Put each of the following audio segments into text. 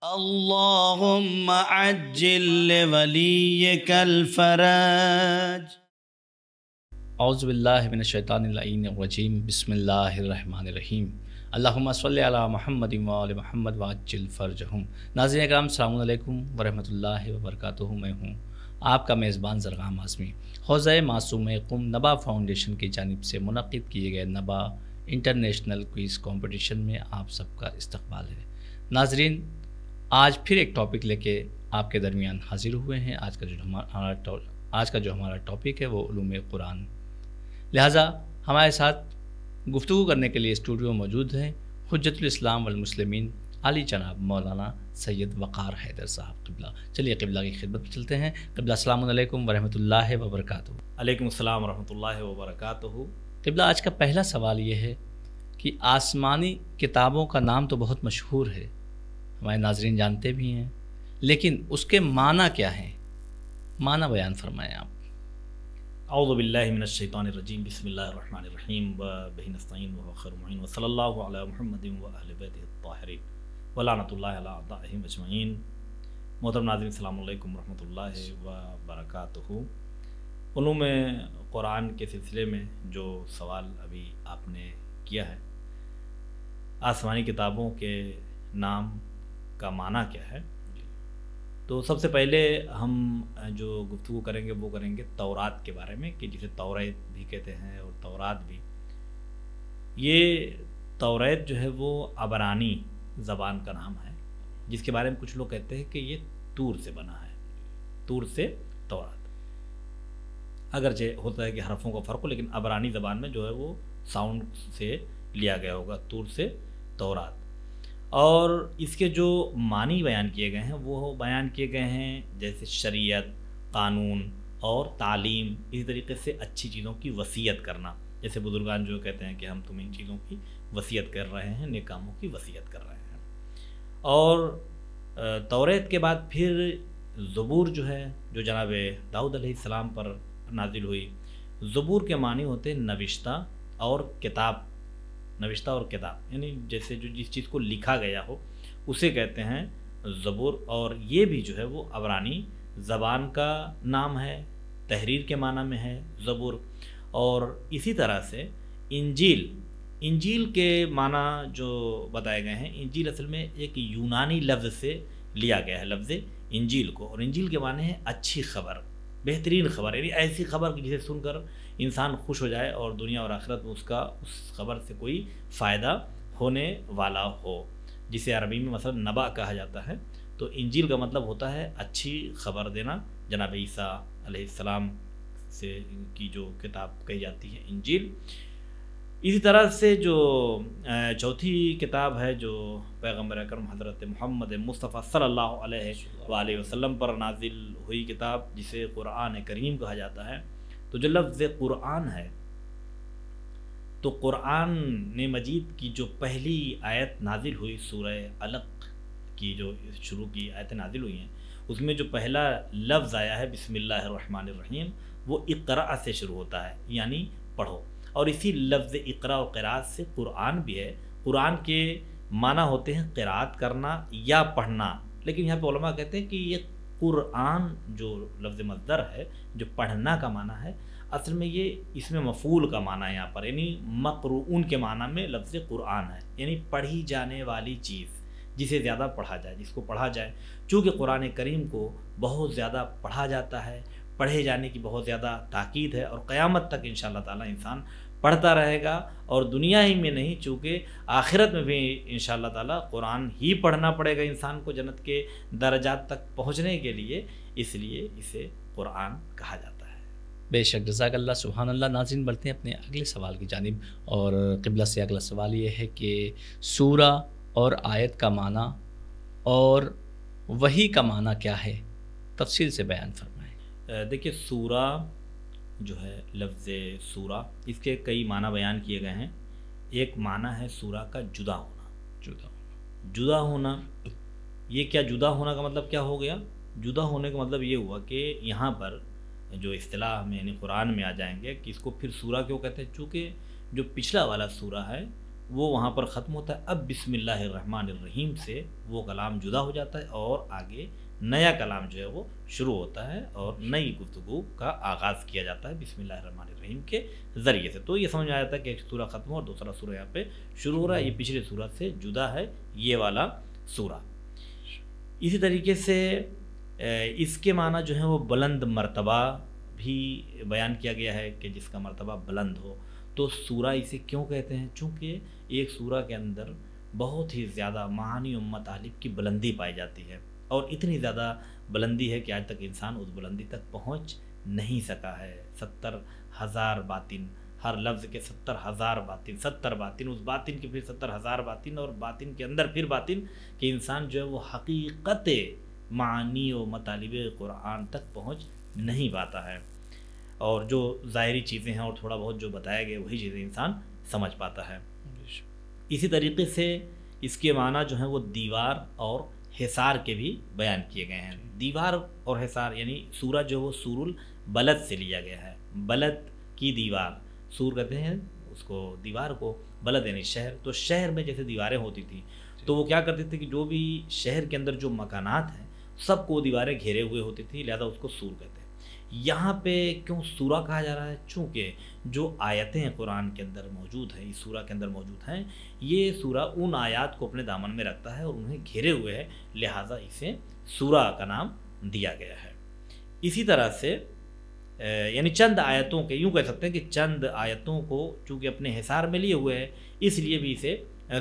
اللهم عجل لوليك الفرج. اعوذ باللہ من الشیطان اللعین الرجیم. بسم اللہ الرحمن الرحیم. اللہم صلی علی محمد وآل محمد وعجل فرجہم. ناظرین اکرام، السلام علیکم ورحمۃ اللہ وبرکاتہ. میں ہوں آپ کا میزبان زرغام اعظمی. حوزہ معصوم قم نبا فاؤنڈیشن کی جانب سے منعقد کیے گئے نبا انٹرنیشنل کوئز کمپٹیشن میں آپ سب کا استقبال ہے. ناظرین، آج پھر ایک ٹاپک لے کے آپ کے درمیان حاضر ہوئے ہیں. آج کا جو ہمارا ٹاپک ہے وہ علوم قرآن. لہٰذا ہمارے ساتھ گفتگو کرنے کے لیے اسٹوڈیو موجود ہیں حجت الاسلام والمسلمین عالی جناب مولانا سید وقار حیدر صاحب قبلہ. چلیے قبلہ کی خدمت میں چلتے ہیں. قبلہ السلام علیکم ورحمۃ اللہ وبرکاتہ. علیکم السلام ورحمۃ اللہ وبرکاتہ. قبلہ، آج کا پہلا سوال یہ ہے کہ آسمانی کتابوں کا نام تو بہت مشہور ہے، ہمارے ناظرین جانتے بھی ہیں، لیکن اس کے معنی کیا ہیں؟ معنی بیان فرمائیں آپ. اعوذ باللہ من الشیطان الرجیم. بسم اللہ الرحمن الرحیم. وبہ نستعین وهو خیر المعین وصلی اللہ علی محمد واہل بیتہ الطاہرین ولعنۃ اللہ علی اعدائہم اجمعین. محترم ناظرین، السلام علیکم ورحمۃ اللہ وبرکاتہ. علوم قرآن کے سلسلے میں جو سوال ابھی آپ نے کیا ہے، آسمانی کتابوں کے نام کا معنی کیا ہے، تو سب سے پہلے ہم جو گفتگو کریں گے وہ کریں گے تورات کے بارے میں، کہ جسے توریت بھی کہتے ہیں اور تورات بھی. یہ توریت جو ہے وہ عبرانی زبان کا نام ہے، جس کے بارے میں کچھ لوگ کہتے ہیں کہ یہ تور سے بنا ہے، تور سے تورات. اگرچہ ہوتا ہے کہ حرفوں کا فرق ہو، لیکن عبرانی زبان میں جو ہے وہ ساؤنڈ سے لیا گیا ہوگا، تور سے تورات. اور اس کے جو معنی بیان کیے گئے ہیں وہ بیان کیے گئے ہیں جیسے شریعت، قانون اور تعلیم. اسی طریقے سے اچھی چیزوں کی وصیت کرنا، جیسے بزرگان جو کہتے ہیں کہ ہم تمہیں ان چیزوں کی وصیت کر رہے ہیں، نیک کاموں کی وصیت کر رہے ہیں. اور توریت کے بعد پھر زبور جو ہے، جو جناب داؤد علیہ السلام پر نازل ہوئی. زبور کے معنی ہوتے ہیں نوشتہ اور کتاب. نوشتہ اور کتاب یعنی جیسے جو جس چیز کو لکھا گیا ہو اسے کہتے ہیں زبور. اور یہ بھی جو ہے وہ عبرانی زبان کا نام ہے، تحریر کے معنی میں ہے زبور. اور اسی طرح سے انجیل، انجیل کے معنی جو بتائے گئے ہیں، انجیل اصل میں ایک یونانی لفظ سے لیا گیا ہے لفظ انجیل کو. اور انجیل کے معنی ہے اچھی خبر، بہترین خبر، یعنی ایسی خبر جسے سن کر انسان خوش ہو جائے اور دنیا اور آخرت میں اس خبر سے کوئی فائدہ ہونے والا ہو، جسے عربی میں مثلا نبا کہا جاتا ہے. تو انجیل کا مطلب ہوتا ہے اچھی خبر دینا. جناب عیسیٰ علیہ السلام سے کی جو کتاب کہی جاتی ہے انجیل. اسی طرح سے جو چوتھی کتاب ہے جو پیغمبر اکرم حضرت محمد مصطفیٰ صلی اللہ علیہ وآلہ وسلم پر نازل ہوئی کتاب، جسے قرآن کریم کہا جاتا ہے. تو جو لفظ قرآن ہے، تو قرآن مجید کی جو پہلی آیت نازل ہوئی سورہ علق کی جو شروع کی آیتیں نازل ہوئی ہیں، اس میں جو پہلا لفظ آیا ہے بسم اللہ الرحمن الرحیم، وہ اقرأ سے شروع ہوتا ہے، یعنی پڑھو. اور اسی لفظ اقرا و قراءت سے قرآن بھی ہے. قرآن کے معنی ہوتے ہیں قراءت کرنا یا پڑھنا، لیکن یہاں پہ علماء کہتے ہیں کہ یہ قرآن جو لفظ مصدر ہے، جو پڑھنا کا معنی ہے، اصل میں یہ اس میں مفعول کا معنی ہے یہاں پر، یعنی مقروءون کے معنی میں لفظ قرآن ہے، یعنی پڑھی جانے والی چیز، جسے زیادہ پڑھا جائے، جس کو پڑھا جائے. چونکہ قرآن کریم کو بہت زیادہ پڑھا جاتا ہے، پڑھے جانے کی بہت زیادہ تاکید ہے، اور قیامت تک انشاءاللہ تعالی انسان پڑھتا رہے گا. اور دنیا ہی میں نہیں، چونکہ آخرت میں بھی انشاءاللہ تعالی قرآن ہی پڑھنا پڑے گا انسان کو جنت کے درجات تک پہنچنے کے لیے، اس لیے اسے قرآن کہا جاتا ہے. بے شک، جزاک اللہ، سبحان اللہ. ناظرین، بڑھتے ہیں اپنے اگلے سوال کی جانب. اور قبلہ سے اگلا سوال یہ ہے کہ سورہ اور آیت کا معنی اور وحی کا معنی کیا ہے؟ تفصیل سے بیان فرمائیں. دیکھیے، سورہ جو ہے، لفظ سورہ، اس کے کئی معنی بیان کیے گئے ہیں. ایک معنی ہے سورہ کا جدا ہونا. جدا ہونا، یہ کیا جدا ہونا کا مطلب کیا ہو گیا؟ جدا ہونے کا مطلب یہ ہوا کہ یہاں پر جو اصطلاح میں یعنی قرآن میں آ جائیں گے کہ اس کو پھر سورہ کیوں کہتے ہیں، چونکہ جو پچھلا والا سورہ ہے وہ وہاں پر ختم ہوتا ہے. اب بسم اللہ الرحمن الرحیم سے وہ کلام جدا ہو جاتا ہے اور آگے نیا کلام جو ہے وہ شروع ہوتا ہے اور نئی گفتگو کا آغاز کیا جاتا ہے بسم اللہ الرحمن الرحیم کے ذریعے سے. تو یہ سمجھ میں آ جاتا ہے کہ ایک سورہ ختم ہو اور دوسرا سورہ یہاں پہ شروع ہو رہا ہے. یہ پچھلے سورہ سے جدا ہے یہ والا سورہ. اسی طریقے سے اس کے معنی جو ہے وہ بلند مرتبہ بھی بیان کیا گیا ہے کہ جس کا مرتبہ بلند ہو. تو سورہ اسے کیوں کہتے ہیں؟ چونکہ ایک سورہ کے اندر بہت ہی زیادہ معانی و مطالب کی بلندی پائی جاتی ہے اور اتنی زیادہ بلندی ہے کہ آج تک انسان اس بلندی تک پہنچ نہیں سکا ہے. 70,000 باطن، ہر لفظ کے 70,000 باطن، 70 باطن، اس باطن کے پھر 70,000 باطن اور باطن کے اندر پھر باطن، کہ انسان جو ہے وہ حقیقت معانی و مطالب قرآن تک پہنچ نہیں پاتا ہے. اور جو ظاہری چیزیں ہیں اور تھوڑا بہت جو بتایا گیا وہی چیزیں انسان سمجھ پاتا ہے. اسی طریقے سے اس کے معنی جو ہیں وہ دیوار اور حصار کے بھی بیان کیے گئے ہیں. دیوار اور حصار یعنی سورہ جو وہ سور البلد سے لیا گیا ہے. بلد کی دیوار، سور کہتے ہیں اس کو دیوار کو، بلد یعنی شہر. تو شہر میں جیسے دیواریں ہوتی تھیں تو وہ کیا کرتے تھے کہ جو بھی شہر کے اندر جو مکانات ہیں سب کو دیواریں گھیرے ہوئے ہوتی تھی، لہذا اس کو سور کہتے ہیں. یہاں پہ کیوں سورہ کہا جا رہا ہے؟ چونکہ جو آیتیں قرآن کے اندر موجود ہیں، اس سورہ کے اندر موجود ہیں، یہ سورہ ان آیات کو اپنے دامن میں رکھتا ہے اور انہیں گھیرے ہوئے ہے، لہٰذا اسے سورہ کا نام دیا گیا ہے. اسی طرح سے یعنی چند آیتوں کے، یوں کہہ سکتے ہیں کہ چند آیتوں کو چونکہ اپنے حصار میں لیے ہوئے ہے اس لیے بھی اسے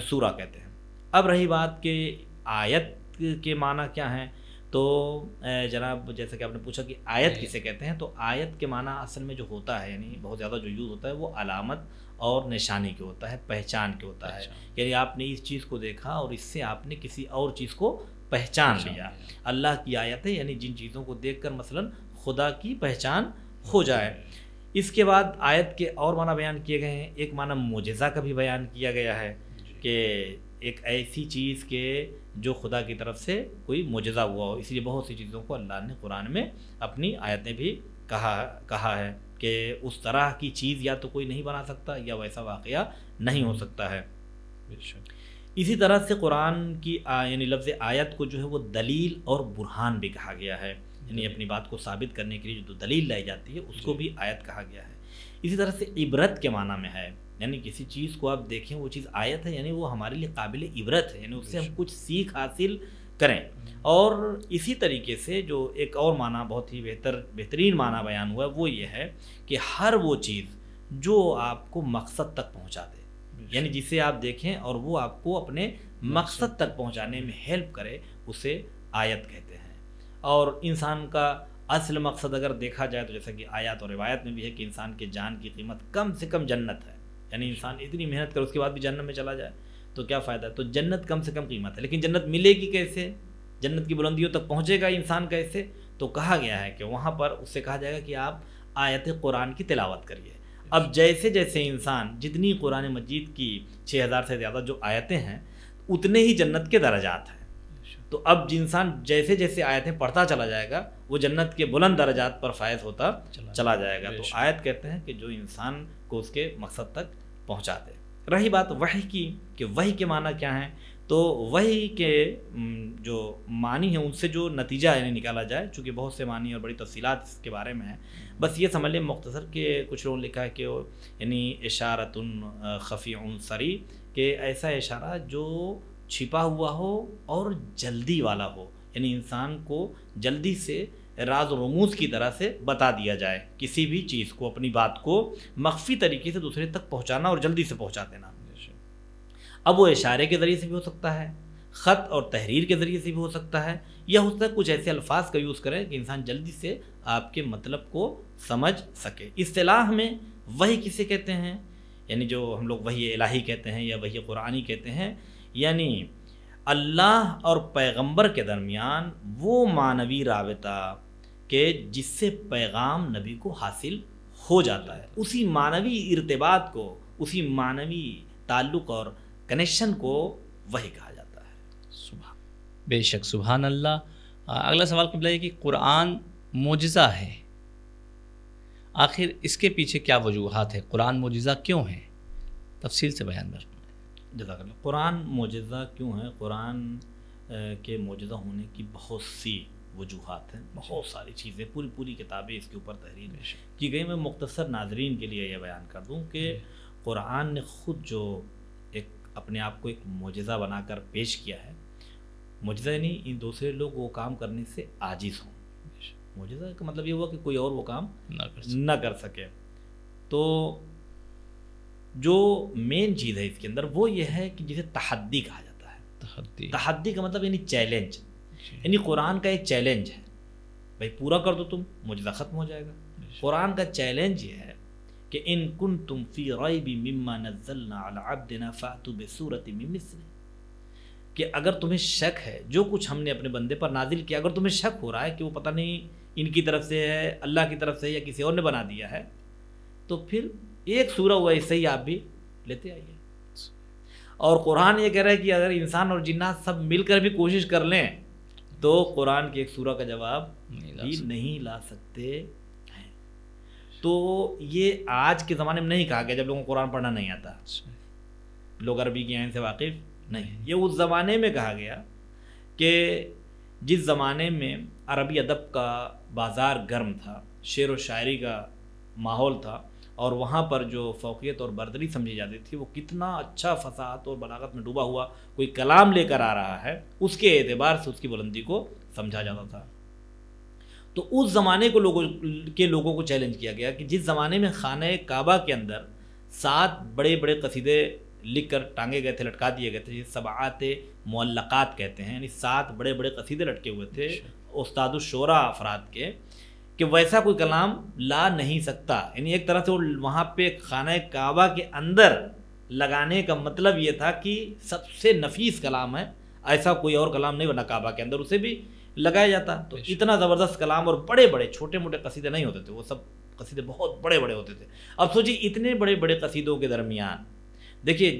سورہ کہتے ہیں. اب رہی بات کہ آیت کے معنی کیا ہیں، تو جناب جیسا کہ آپ نے پوچھا کہ آیت کسے کہتے ہیں، تو آیت کے معنی اصل میں جو ہوتا ہے یعنی بہت زیادہ جو یوز ہوتا ہے وہ علامت اور نشانی کے ہوتا ہے، پہچان کے ہوتا ہے. یعنی آپ نے اس چیز کو دیکھا اور اس سے آپ نے کسی اور چیز کو پہچان لیا. اللہ کی آیت ہے یعنی جن چیزوں کو دیکھ کر مثلا خدا کی پہچان ہو جائے. اس کے بعد آیت کے اور معنی بیان کیے گئے ہیں. ایک معنی معجزہ کا بھی بیان کیا گیا ہے کہ ایک ایسی چیز کے جو خدا کی طرف سے کوئی معجزہ ہوا ہو. اس لیے بہت سی چیزوں کو اللہ نے قرآن میں اپنی آیتیں بھی کہا ہے کہ اس طرح کی چیز یا تو کوئی نہیں بنا سکتا یا ویسا واقعہ نہیں ہو سکتا ہے. اسی طرح سے قرآن کی یعنی لفظ آیت کو جو ہے وہ دلیل اور برہان بھی کہا گیا ہے. یعنی اپنی بات کو ثابت کرنے کے لیے جو دلیل لائی جاتی ہے اس کو بھی آیت کہا گیا ہے. اسی طرح سے عبرت کے معنی میں ہے، یعنی کسی چیز کو آپ دیکھیں وہ چیز آیت ہے یعنی وہ ہمارے لیے قابل عبرت ہے، یعنی اس سے ہم کچھ سیکھ حاصل کریں. اور اسی طریقے سے جو ایک اور معنی بہت ہی بہترین معنی بیان ہوا ہے وہ یہ ہے کہ ہر وہ چیز جو آپ کو مقصد تک پہنچا دے، یعنی جسے آپ دیکھیں اور وہ آپ کو اپنے مقصد تک پہنچانے میں ہیلپ کرے، اسے آیت کہتے ہیں. اور انسان کا اصل مقصد اگر دیکھا جائے تو جیسا کہ آیات اور روایت میں بھی ہے کہ انسان کے جان کی قیمت کم سے کم جنت ہے. یعنی انسان اتنی محنت کرے اس کے بعد بھی جنت میں چلا جائے تو کیا فائدہ ہے. تو جنت کم سے کم قیمت ہے، لیکن جنت ملے گی کیسے، جنت کی بلندیوں تک پہنچے گا انسان کیسے؟ تو کہا گیا ہے کہ وہاں پر اس سے کہا جائے گا کہ آپ آیت قرآن کی تلاوت کریے. اب جیسے جیسے انسان جتنی قرآن مجید کی 6000 سے زیادہ جو آیتیں ہیں اتنے ہی جنت کے درجات ہیں. تو اب انسان جیسے جیسے آیتیں پڑھتا چلا جائے گا وہ جنت کے بلند درجات پر فائز ہوتا چلا جائے گا. تو آیت کہتے ہیں کہ جو انسان کو اس کے مقصد تک پہنچا دے. رہی بات وحی کی کہ وحی کے معنی کیا ہیں، تو وحی کے جو معنی ہیں ان سے جو نتیجہ یعنی نکالا جائے، چونکہ بہت سے معنی اور بڑی تفصیلات اس کے بارے میں ہیں، بس یہ سمجھ لیں مختصر کہ کچھ لوگوں نے لکھا ہے کہ یعنی اشارۃ خفیع سری، کہ ایسا اشارہ جو چھپا ہوا ہو اور جلدی والا ہو، یعنی انسان کو جلدی سے راز و رموز کی طرح سے بتا دیا جائے کسی بھی چیز کو، اپنی بات کو مخفی طریقے سے دوسرے تک پہنچانا اور جلدی سے پہنچا دینا. اب وہ اشارے کے ذریعے سے بھی ہو سکتا ہے، خط اور تحریر کے ذریعے سے بھی ہو سکتا ہے، یا ہو سکتا ہے کچھ ایسے الفاظ کا یوز کریں کہ انسان جلدی سے آپ کے مطلب کو سمجھ سکے. اصطلاح میں وحی کسے کہتے ہیں، یعنی جو ہم لوگ وحی الہی کہتے ہیں یا وحی قرآنی کہتے ہیں، یعنی اللہ اور پیغمبر کے درمیان وہ معنوی رابطہ کہ جس سے پیغام نبی کو حاصل ہو جاتا ہے، اسی معنوی ارتباط کو، اسی معنوی تعلق اور کنیکشن کو وحی کہا جاتا ہے. بے شک سبحان اللہ. اگلا سوال قبلہ ہے کہ قرآن معجزہ ہے، آخر اس کے پیچھے کیا وجوہات ہے؟ قرآن معجزہ کیوں ہے؟ تفصیل سے بیان کر. جزاک اللہ. قرآن معجزہ کیوں ہے؟ قرآن کے معجزہ ہونے کی بہت سی وجوہات ہیں، بہت ساری چیزیں، پوری کتابیں اس کے اوپر تحریر کی گئی. میں مختصر ناظرین کے لیے یہ بیان کر دوں کہ قرآن نے خود جو ایک اپنے آپ کو ایک معجزہ بنا کر پیش کیا ہے. معجزہ یعنی ان دوسرے لوگ وہ کام کرنے سے عاجز ہوں. معجزہ کا مطلب یہ ہوا کہ کوئی اور وہ کام نہ کر سکے. تو جو مین چیز ہے اس کے اندر وہ یہ ہے کہ جسے تحدی کہا جاتا ہے. تحدی کا مطلب یعنی چیلنج، یعنی قرآن کا ایک چیلنج ہے، بھائی پورا کر دو تم، معجزہ ختم ہو جائے گا. قرآن کا چیلنج یہ ہے کہ ان کنتم فی ریب مما نزلنا علی عبدنا فأتوا بسورۃ من مثلہ، کہ اگر تمہیں شک ہے جو کچھ ہم نے اپنے بندے پر نازل کیا، اگر تمہیں شک ہو رہا ہے کہ وہ پتہ نہیں ان کی طرف سے ہے، اللہ کی طرف سے یا کسی اور نے بنا دیا ہے، تو پھر ایک سورہ ویسے ہی آپ بھی لیتے آئیے. اور قرآن یہ کہہ رہا ہے کہ اگر انسان اور جنات سب مل کر بھی کوشش کر لیں تو قرآن کی ایک سورہ کا جواب بھی نہیں لا سکتے ہیں. تو یہ آج کے زمانے میں نہیں کہا گیا جب لوگوں کو قرآن پڑھنا نہیں آتا، لوگ عربی کی عین سے واقف نہیں ہیں. یہ اس زمانے میں کہا گیا کہ جس زمانے میں عربی ادب کا بازار گرم تھا، شعر و شاعری کا ماحول تھا، اور وہاں پر جو فوقیت اور برتری سمجھی جاتی تھی، وہ کتنا اچھا فصاحت اور بلاغت میں ڈوبا ہوا کوئی کلام لے کر آ رہا ہے، اس کے اعتبار سے اس کی بلندی کو سمجھا جاتا تھا. تو اس زمانے کو لوگوں کو چیلنج کیا گیا کہ جس زمانے میں خانہ کعبہ کے اندر 7 بڑے بڑے قصیدے لکھ کر ٹانگے گئے تھے، لٹکا دیے گئے تھے، جسے سبعات معلقات کہتے ہیں، یعنی 7 بڑے بڑے قصیدے لٹکے ہوئے تھے استاد الشورا افراد کے، کہ ویسا کوئی کلام لا نہیں سکتا. یعنی ایک طرح سے وہ وہاں پہ خانہ کعبہ کے اندر لگانے کا مطلب یہ تھا کہ سب سے نفیس کلام ہے، ایسا کوئی اور کلام نہیں بنا کعبہ کے اندر اسے بھی لگایا جاتا. تو اتنا زبردست کلام، اور بڑے بڑے چھوٹے موٹے قصیدے نہیں ہوتے تھے، وہ سب قصیدے بہت بڑے بڑے ہوتے تھے. اب سوچیے اتنے بڑے بڑے قصیدوں کے درمیان دیکھیے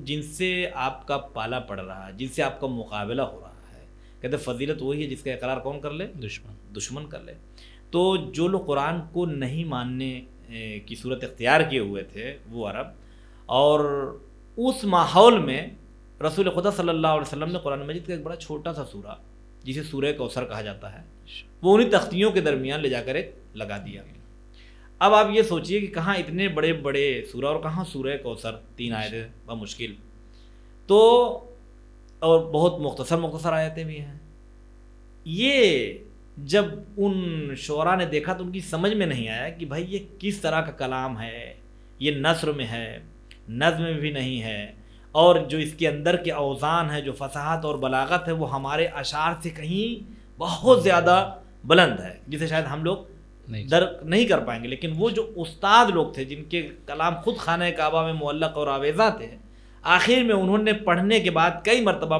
جن سے آپ کا پالا پڑ رہا ہے، جن سے آپ کا مقابلہ ہو رہا ہے، کہتے فضیلت وہی ہے جس کا اقرار کون کر لے؟ دشمن کر لے. تو جو لوگ قرآن کو نہیں ماننے کی صورت اختیار کیے ہوئے تھے وہ عرب، اور اس ماحول میں رسول خدا صلی اللہ علیہ وسلم نے قرآن مجید کا ایک بڑا چھوٹا سا سورہ جسے سورہ کوثر کہا جاتا ہے، وہ انہی تختیوں کے درمیان لے جا کر ایک لگا دیا. اب آپ یہ سوچئے کہ کہاں اتنے بڑے بڑے سورہ اور کہاں سورہ کوثر، 3 آیتیں بمشکل، تو اور بہت مختصر آیتیں بھی ہیں. یہ جب ان شعراء نے دیکھا تو ان کی سمجھ میں نہیں آیا کہ بھائی یہ کس طرح کا کلام ہے، یہ نثر میں ہے، نظم میں بھی نہیں ہے، اور جو اس کے اندر کے اوزان ہے، جو فصاحت اور بلاغت ہے، وہ ہمارے اشعار سے کہیں بہت زیادہ بلند ہے، جسے شاید ہم لوگ درک نہیں کر پائیں گے. لیکن وہ جو استاد لوگ تھے جن کے کلام خود خانہ کعبہ میں معلق اور آویزاں تھے، آخر میں انہوں نے پڑھنے کے بعد کئی مرتبہ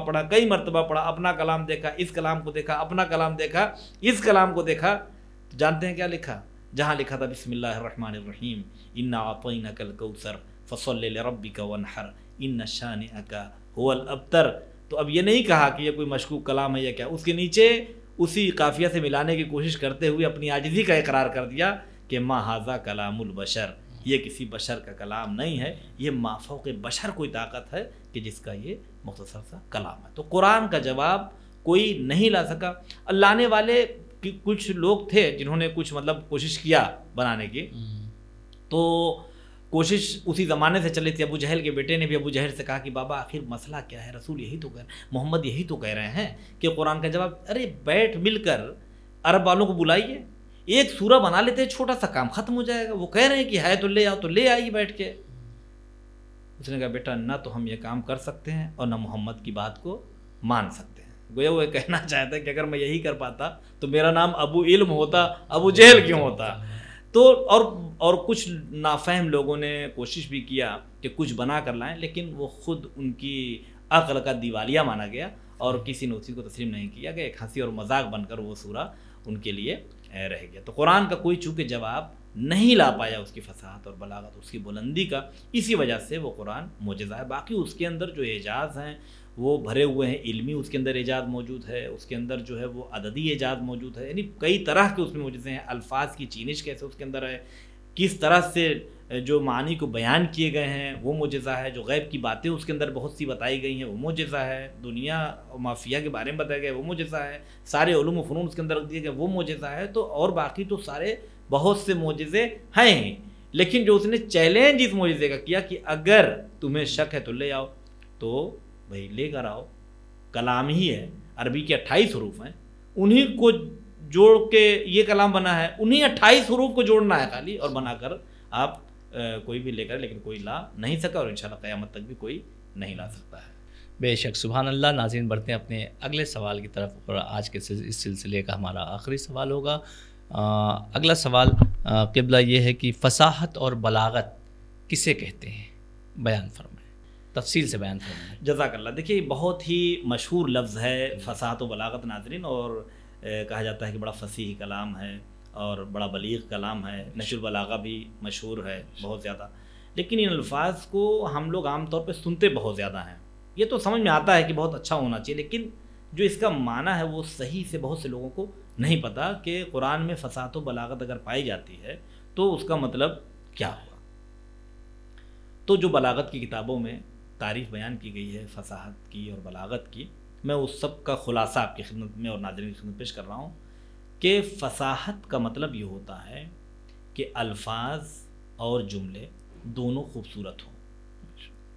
پڑھا، اپنا کلام دیکھا، اس کلام کو دیکھا، اپنا کلام دیکھا، اس کلام کو دیکھا، تو جانتے ہیں کیا لکھا؟ جہاں لکھا تھا بسم اللہ الرحمن الرحیم انا اعطیناک الکوثر فصل لربک وانحر ان شانئک هو الابتر. تو اب یہ نہیں کہا کہ یہ کوئی مشکوک کلام ہے یا کیا، اس کے نیچے اسی قافیہ سے ملانے کی کوشش کرتے ہوئے اپنی عاجزی کا اقرار کر دیا کہ ما ھذا کلام البشر، یہ کسی بشر کا کلام نہیں ہے، یہ مافوق بشر کوئی طاقت ہے کہ جس کا یہ مختصر سا کلام ہے. تو قرآن کا جواب کوئی نہیں لا سکا. لانے والے کچھ لوگ تھے جنہوں نے کچھ کوشش کیا بنانے کی، تو کوشش اسی زمانے سے چلی تھی. ابو جہل کے بیٹے نے بھی ابو جہل سے کہا کہ بابا آخر مسئلہ کیا ہے، رسول یہی تو محمد یہی تو کہہ رہے ہیں کہ قرآن کا جواب، ارے بیٹھ مل کر عرب والوں کو بلائیے، ایک سورہ بنا لیتے ہیں، چھوٹا سا کام ختم ہو جائے گا. وہ کہہ رہے ہیں کہ ہے تو لے آؤ، تو لے آئیے بیٹھ کے. اس نے کہا بیٹا نہ تو ہم یہ کام کر سکتے ہیں اور نہ محمد کی بات کو مان سکتے ہیں. گویا وہ کہنا چاہتا ہے کہ اگر میں یہی کر پاتا تو میرا نام ابو علم ہوتا، ابو جہل کیوں ہوتا. تو اور کچھ نافہم لوگوں نے کوشش بھی کیا کہ کچھ بنا کر لائیں، لیکن وہ خود ان کی عقل کا دیوالیہ مانا گیا اور کسی نے اسی کو تسلیم نہیں کیا کہ ایک ہنسی اور مذاق بن کر وہ سورہ ان کے لیے رہ گیا. تو قرآن کا کوئی چونکہ جواب نہیں لا پایا اس کی فصاحت اور بلاغت، اس کی بلندی کا، اسی وجہ سے وہ قرآن معجزہ ہے. باقی اس کے اندر جو اعجاز ہیں وہ بھرے ہوئے ہیں، علمی اس کے اندر اعجاز موجود ہے، اس کے اندر جو ہے وہ عددی اعجاز موجود ہے، یعنی کئی طرح کے اس میں معجزے ہیں. الفاظ کی چینش کیسے اس کے اندر ہے، کس طرح سے جو معنی کو بیان کیے گئے ہیں وہ معجزہ ہے، جو غیب کی باتیں اس کے اندر بہت سی بتائی گئی ہیں وہ معجزہ ہے، دنیا اور مافیا کے بارے میں بتایا گیا وہ معجزہ ہے، سارے علوم و فنون اس کے اندر رکھ دیے گئے وہ معجزہ ہے، تو اور باقی تو سارے بہت سے معجزے ہیں، لیکن جو اس نے چیلنج اس معجزے کا کیا کہ اگر تمہیں شک ہے تو لے آؤ، تو بھائی لے کر آؤ، کلام ہی ہے، عربی کے 28 حروف ہیں، انہی کو جوڑ کے یہ کلام بنا ہے، انہی 28 حروف کو جوڑنا ہے خالی، اور بنا کر آپ کوئی بھی لے کر، لیکن کوئی لا نہیں سکا، اور انشاءاللہ قیامت تک بھی کوئی نہیں لا سکتا ہے۔ بے شک، سبحان اللہ۔ ناظرین، بڑھتے ہیں اپنے اگلے سوال کی طرف، اور آج کے اس سلسلے کا ہمارا آخری سوال ہوگا۔ اگلا سوال قبلہ یہ ہے کہ فصاحت اور بلاغت کسے کہتے ہیں؟ بیان فرمائیں، تفصیل سے بیان فرمائیں۔ جزاک اللہ۔ دیکھیے بہت ہی مشہور لفظ ہے فصاحت و بلاغت ناظرین، اور کہا جاتا ہے کہ بڑا فصیح کلام ہے اور بڑا بلیغ کلام ہے، نشر البلاغہ بھی مشہور ہے بہت زیادہ، لیکن ان الفاظ کو ہم لوگ عام طور پہ سنتے بہت زیادہ ہیں، یہ تو سمجھ میں آتا ہے کہ بہت اچھا ہونا چاہیے، لیکن جو اس کا معنی ہے وہ صحیح سے بہت سے لوگوں کو نہیں پتہ کہ قرآن میں فصاحت و بلاغت اگر پائی جاتی ہے تو اس کا مطلب کیا ہوا۔ تو جو بلاغت کی کتابوں میں تعریف بیان کی گئی ہے فصاحت کی اور بلاغت کی، میں اس سب کا خلاصہ آپ کی خدمت میں اور ناظرین کی خدمت پیش کر رہا ہوں کہ فصاحت کا مطلب یہ ہوتا ہے کہ الفاظ اور جملے دونوں خوبصورت ہوں،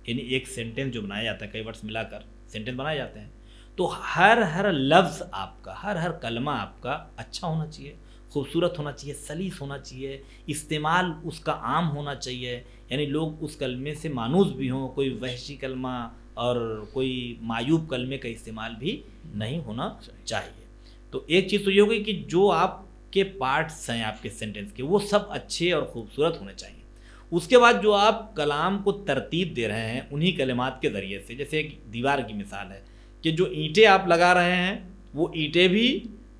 یعنی ایک سینٹنس جو بنایا جاتا ہے، کئی ورڈز ملا کر سینٹنس بنائے جاتے ہیں، تو ہر لفظ آپ کا، ہر کلمہ آپ کا اچھا ہونا چاہیے، خوبصورت ہونا چاہیے، سلیس ہونا چاہیے، استعمال اس کا عام ہونا چاہیے، یعنی لوگ اس کلمے سے مانوس بھی ہوں، کوئی وحشی کلمہ اور کوئی معیوب کلمے کا استعمال بھی نہیں ہونا چاہیے۔ تو ایک چیز تو یہ ہوگی کہ جو آپ کے پارٹس ہیں آپ کے سینٹنس کے وہ سب اچھے اور خوبصورت ہونے چاہیے۔ اس کے بعد جو آپ کلام کو ترتیب دے رہے ہیں انہی کلمات کے ذریعے سے، جیسے ایک دیوار کی مثال ہے کہ جو اینٹیں آپ لگا رہے ہیں وہ اینٹیں بھی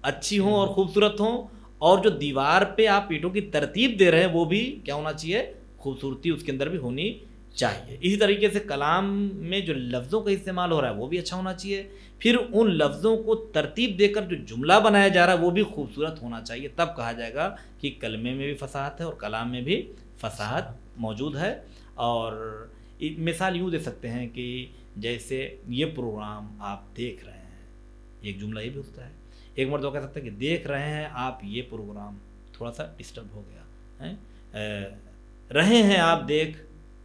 اچھی ہوں اور خوبصورت ہوں، اور جو دیوار پہ آپ اینٹوں کی ترتیب دے رہے ہیں وہ بھی کیا ہونا چاہیے، خوبصورتی اس کے اندر بھی ہونی چاہیے۔ اسی طریقے سے کلام میں جو لفظوں کا استعمال ہو رہا ہے وہ بھی اچھا ہونا چاہیے، پھر ان لفظوں کو ترتیب دے کر جو جملہ بنایا جا رہا ہے وہ بھی خوبصورت ہونا چاہیے، تب کہا جائے گا کہ کلمے میں بھی فصاحت ہے اور کلام میں بھی فصاحت موجود ہے۔ اور مثال یوں دے سکتے ہیں کہ جیسے یہ پروگرام آپ دیکھ رہے ہیں، ایک جملہ یہ بھی ہوتا ہے، ایک مرتبہ کہہ سکتے ہیں کہ دیکھ رہے ہیں آپ یہ پروگرام، تھوڑا سا ڈسٹرب ہو گیا، رہے ہیں آپ دیکھ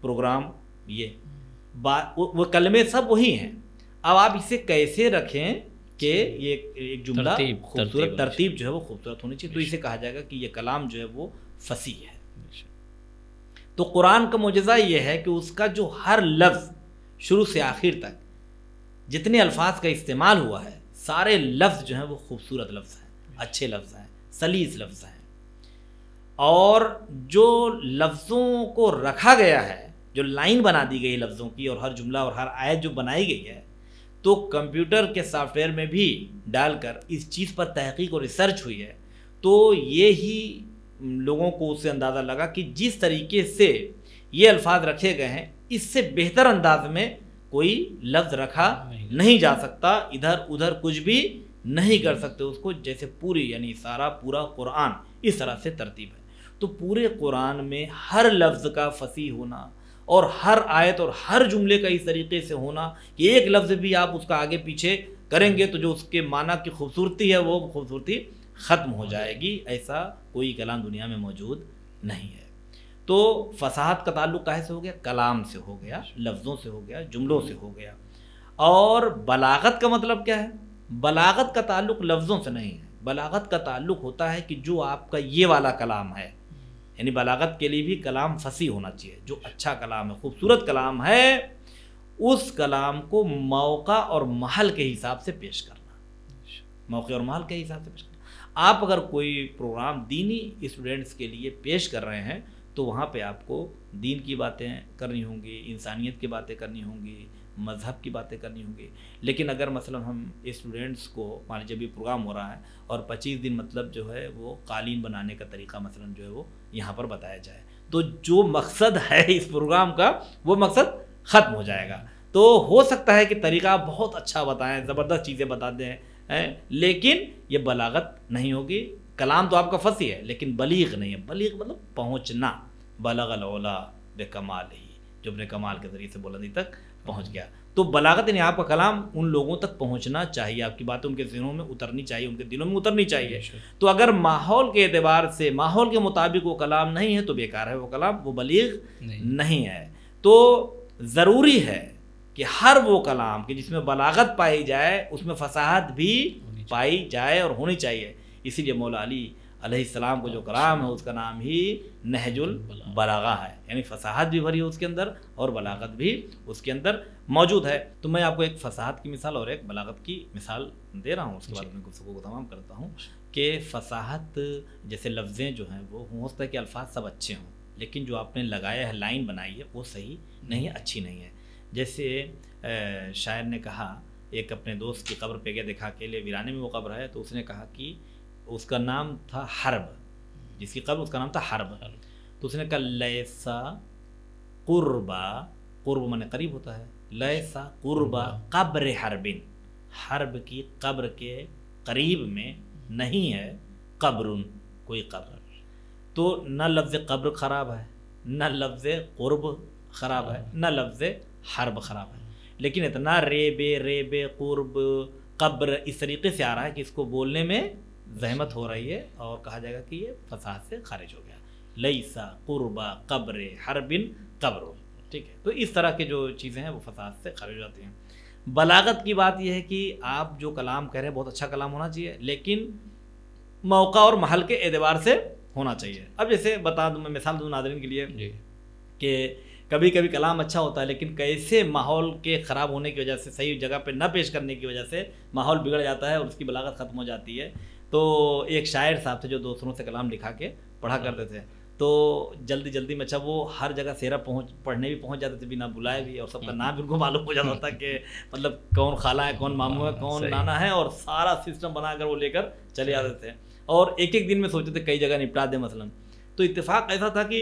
پروگرام، یہ وہ کلمے سب وہی ہیں، اب آپ اسے کیسے رکھیں کہ یہ ایک جملہ خوبصورت ترتیب جو ہے وہ خوبصورت ہونی چاہیے، تو اسے کہا جائے گا کہ یہ کلام جو ہے وہ فصیح ہے۔ تو قرآن کا معجزہ یہ ہے کہ اس کا جو ہر لفظ شروع سے آخر تک جتنے الفاظ کا استعمال ہوا ہے سارے لفظ جو ہیں وہ خوبصورت لفظ ہیں، اچھے لفظ ہیں، سلیس لفظ ہیں، اور جو لفظوں کو رکھا گیا ہے، جو لائن بنا دی گئی لفظوں کی، اور ہر جملہ اور ہر آیت جو بنائی گئی ہے، تو کمپیوٹر کے سافٹ ویئر میں بھی ڈال کر اس چیز پر تحقیق اور ریسرچ ہوئی ہے، تو یہی لوگوں کو اس سے اندازہ لگا کہ جس طریقے سے یہ الفاظ رکھے گئے ہیں اس سے بہتر انداز میں کوئی لفظ رکھا نہیں جا سکتا، ادھر ادھر کچھ بھی نہیں کر سکتے اس کو، جیسے پوری یعنی پورا قرآن اس طرح سے ترتیب ہے۔ تو پورے قرآن میں ہر لفظ کا فصیح ہونا اور ہر آیت اور ہر جملے کا اس طریقے سے ہونا کہ ایک لفظ بھی آپ اس کا آگے پیچھے کریں گے تو جو اس کے معنی کی خوبصورتی ہے وہ خوبصورتی ختم ہو جائے گی، ایسا کوئی کلام دنیا میں موجود نہیں ہے۔ تو فصاحت کا تعلق کہے سے ہو گیا، کلام سے ہو گیا، لفظوں سے ہو گیا، جملوں سے ہو گیا۔ اور بلاغت کا مطلب کیا ہے؟ بلاغت کا تعلق لفظوں سے نہیں ہے، بلاغت کا تعلق ہوتا ہے کہ جو آپ کا یہ والا کلام ہے، یعنی بلاغت کے لیے بھی کلام فصیح ہونا چاہیے، جو اچھا کلام ہے، خوبصورت کلام ہے، اس کلام کو موقع اور محل کے حساب سے پیش کرنا، موقع اور محل کے حساب سے پیش کرنا۔ آپ اگر کوئی پروگرام دینی اسٹوڈنٹس کے لیے پیش کر رہے ہیں تو وہاں پہ آپ کو دین کی باتیں کرنی ہوں گی، انسانیت کی باتیں کرنی ہوں گی، مذہب کی باتیں کرنی ہوں گی۔ لیکن اگر مثلا ہم اسٹوڈنٹس کو مان لیجیے بھی پروگرام ہو رہا ہے اور 25 دن مطلب جو ہے وہ قالین بنانے کا طریقہ مثلا جو ہے وہ یہاں پر بتایا جائے، تو جو مقصد ہے اس پروگرام کا وہ مقصد ختم ہو جائے گا۔ تو ہو سکتا ہے کہ طریقہ آپ بہت اچھا بتائیں، زبردست چیزیں بتا دیں، لیکن یہ بلاغت نہیں ہوگی۔ کلام تو آپ کا فصیح ہے لیکن بلیغ نہیں ہے، بلیغ مطلب پہنچنا، بلغ العلا بکمالہ، جو اپنے کمال کے ذریعے سے بلندی تک پہنچ گیا۔ تو بلاغت یعنی آپ کا کلام ان لوگوں تک پہنچنا چاہیے، آپ کی باتیں ان کے ذہنوں میں اترنی چاہیے، ان کے دلوں میں اترنی چاہیے۔ تو اگر ماحول کے اعتبار سے ماحول کے مطابق وہ کلام نہیں ہے تو بیکار ہے وہ کلام، وہ بلیغ نہیں ہے۔ تو ضروری ہے کہ ہر وہ کلام کہ جس میں بلاغت پائی جائے اس میں فصاحت بھی پائی جائے اور ہونی چاہیے۔ اسی لیے مولا علی علیہ السلام کو جو کلام ہے اس کا نام ہی نہج البلاغہ ہے، یعنی فصاحت بھی بھری ہے اس کے اندر اور بلاغت بھی اس کے اندر موجود ہے۔ تو میں آپ کو ایک فصاحت کی مثال اور ایک بلاغت کی مثال دے رہا ہوں، اس کے بعد میں گفتگو کو تمام کرتا ہوں کہ فصاحت جیسے لفظیں جو ہیں وہ ہو سکتا ہے کہ الفاظ سب اچھے ہوں لیکن جو آپ نے لگایا ہے، لائن بنائی ہے، وہ صحیح نہیں ہے، اچھی نہیں ہے۔ جیسے شاعر نے کہا، ایک اپنے دوست کی قبر پہ گیا، دیکھا اکیلے ویرانے میں وہ قبر ہے، تو اس نے کہا کہ اس کا نام تھا حرب، جس کی قبر اس کا نام تھا حرب، تو اس نے کہا لیسا قربا، قرب مانے قریب ہوتا ہے، لیسا قربا قبر حربن، حرب کی قبر کے قریب میں نہیں ہے قبرن، کوئی قبر۔ تو نہ لفظ قبر خراب ہے، نہ لفظ قرب خراب ہے، نہ لفظ حرب خراب ہے، لیکن اتنا ریب قرب قبر اس طریقے سے آ رہا ہے کہ اس کو بولنے میں زحمت ہو رہی ہے اور کہا جائے گا کہ یہ فصاحت سے خارج ہو گیا۔ لیسا قربا قبر حربن قبر، ٹھیک ہے۔ تو اس طرح کے جو چیزیں ہیں وہ فصاحت سے خارج ہو جاتی ہیں۔ بلاغت کی بات یہ ہے کہ آپ جو کلام کہہ رہے ہیں بہت اچھا کلام ہونا چاہیے لیکن موقع اور محل کے اعتبار سے ہونا چاہیے۔ اب جیسے بتا دوں، میں مثال دوں ناظرین کے لیے کہ کبھی کبھی کلام اچھا ہوتا ہے لیکن کیسے ماحول کے خراب ہونے کی وجہ سے، صحیح جگہ پہ نہ پیش کرنے کی وجہ سے ماحول بگڑ جاتا ہے اور اس کی بلاغت ختم ہو جاتی ہے۔ تو ایک شاعر صاحب تھے جو دوسروں سے کلام لکھا کے پڑھا کرتے تھے، تو جلدی میں، اچھا وہ ہر جگہ سیرا پڑھنے بھی پہنچ جاتے تھے بنا بلائے بھی، اور سب کا نام بھی ان کو معلوم ہو جاتا تھا کہ مطلب کون خالہ ہے، کون ماموں ہے، کون نانا ہے، اور سارا سسٹم بنا کر وہ لے کر چلے جاتے تھے اور ایک دن میں سوچتے تھے کئی جگہ نپٹا دیں مثلا۔ تو اتفاق ایسا تھا کہ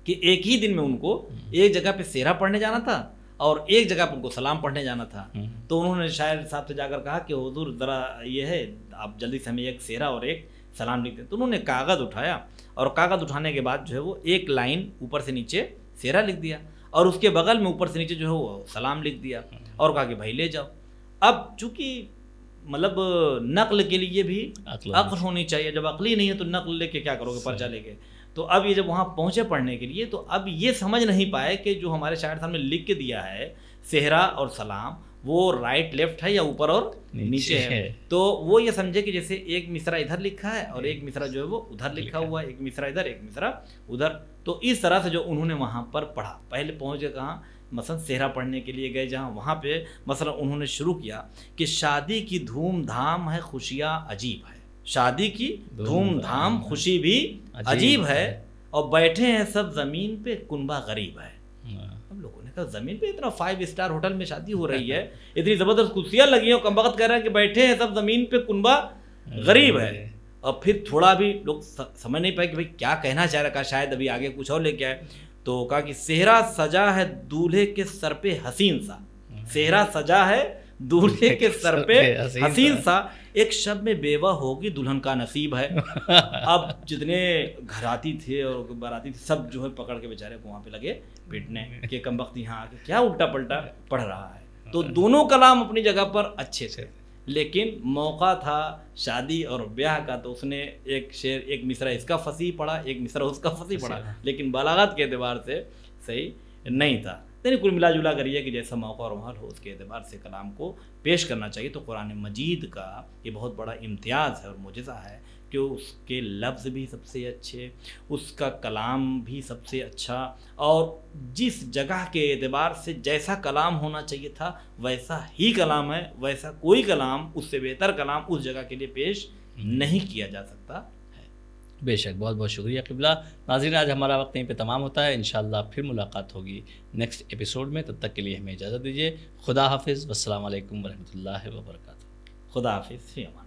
ایک ہی دن میں ان کو ایک جگہ پہ سیرا پڑھنے جانا تھا اور ایک جگہ پہ ان کو سلام پڑھنے جانا تھا۔ تو انہوں نے شاعر صاحب سے جا کر کہا کہ حضور ذرا یہ ہے آپ جلدی سے ہمیں ایک سیرا اور ایک سلام لکھ دیں۔ تو انہوں نے کاغذ اٹھایا اور کاغذ اٹھانے کے بعد جو ہے وہ ایک لائن اوپر سے نیچے سیرا لکھ دیا اور اس کے بغل میں اوپر سے نیچے جو ہے وہ سلام لکھ دیا اور کہا کہ بھائی لے جاؤ۔ اب چونکہ مطلب نقل کے لیے بھی عقل ہونی چاہیے، جب عقلی نہیں ہے تو نقل لے کے کیا کرو گے، پرچہ لے کے۔ تو اب یہ جب وہاں پہنچے پڑھنے کے لیے تو اب یہ سمجھ نہیں پائے کہ جو ہمارے شاعر صاحب نے لکھ کے دیا ہے صحرا اور سلام وہ رائٹ لیفٹ ہے یا اوپر اور نیچے ہے۔ تو وہ یہ سمجھے کہ جیسے ایک مصرع ادھر لکھا ہے اور ایک مصرع جو ہے وہ ادھر لکھا ہوا ہے، ایک مصرع ادھر ایک مصرع ادھر۔ تو اس طرح سے جو انہوں نے وہاں پر پڑھا، پہلے پہنچ گئے کہاں، مثلا صحرا پڑھنے کے لیے گئے جہاں، وہاں پہ مثلا انہوں نے شروع کیا کہ شادی کی دھوم دھام ہے خوشیاں عجیب ہے، شادی کی دھوم دھام خوشی بھی عجیب ہے، اور بیٹھے ہیں سب زمین پہ کنبہ غریب ہے۔ اب لوگوں نے کہا زمین پہ اتنا 5 اسٹار ہوٹل میں شادی ہو رہی ہے، اتنی زبردست کرسیاں لگی ہیں، کم وقت کہہ رہے ہیں کہ بیٹھے ہیں سب زمین پہ کنبہ غریب ہے۔ اور پھر تھوڑا بھی لوگ سمجھ نہیں پائے کہ بھائی کیا کہنا چاہ رہا، کہا شاید ابھی آگے کچھ اور لے کے آئے، تو کہا کہ صحرا سجا ہے دولہے کے سر پہ حسین سا، صحرا سجا ہے دولہے کے سر پہ حسین سا، ایک شب میں بیوہ ہوگی دلہن کا نصیب ہے۔ اب جتنے گھراتی تھے اور باراتی تھے سب جو ہے پکڑ کے بیچارے کو وہاں پہ لگے پیٹنے کہ کم وقت یہاں آ کے کیا الٹا پلٹا پڑھ رہا ہے۔ تو دونوں کلام اپنی جگہ پر اچھے تھے لیکن موقع تھا شادی اور بیاہ کا، تو اس نے ایک شعر، ایک مصرع اس کا فصیح پڑھا، ایک مصرع اس کا فصیح پڑھا، لیکن بلاغت کے اعتبار سے صحیح نہیں تھا۔ یعنی کل ملا جلا کر یہ کہ جیسا موقع اور محل ہو اس کے اعتبار سے کلام کو پیش کرنا چاہیے۔ تو قرآن مجید کا یہ بہت بڑا امتیاز ہے اور معجزہ ہے کہ اس کے لفظ بھی سب سے اچھے، اس کا کلام بھی سب سے اچھا، اور جس جگہ کے اعتبار سے جیسا کلام ہونا چاہیے تھا ویسا ہی کلام ہے، ویسا کوئی کلام، اس سے بہتر کلام اس جگہ کے لیے پیش نہیں کیا جا سکتا ہے۔ بے شک، بہت بہت شکریہ قبلہ۔ ناظرین آج ہمارا وقت یہیں پہ تمام ہوتا ہے، انشاءاللہ پھر ملاقات ہوگی نیکسٹ ایپیسوڈ میں، تب تک کے لیے ہمیں اجازت دیجیے۔ خدا حافظ، والسلام علیکم ورحمۃ اللہ وبرکاتہ۔ خدا حافظ، فی امان۔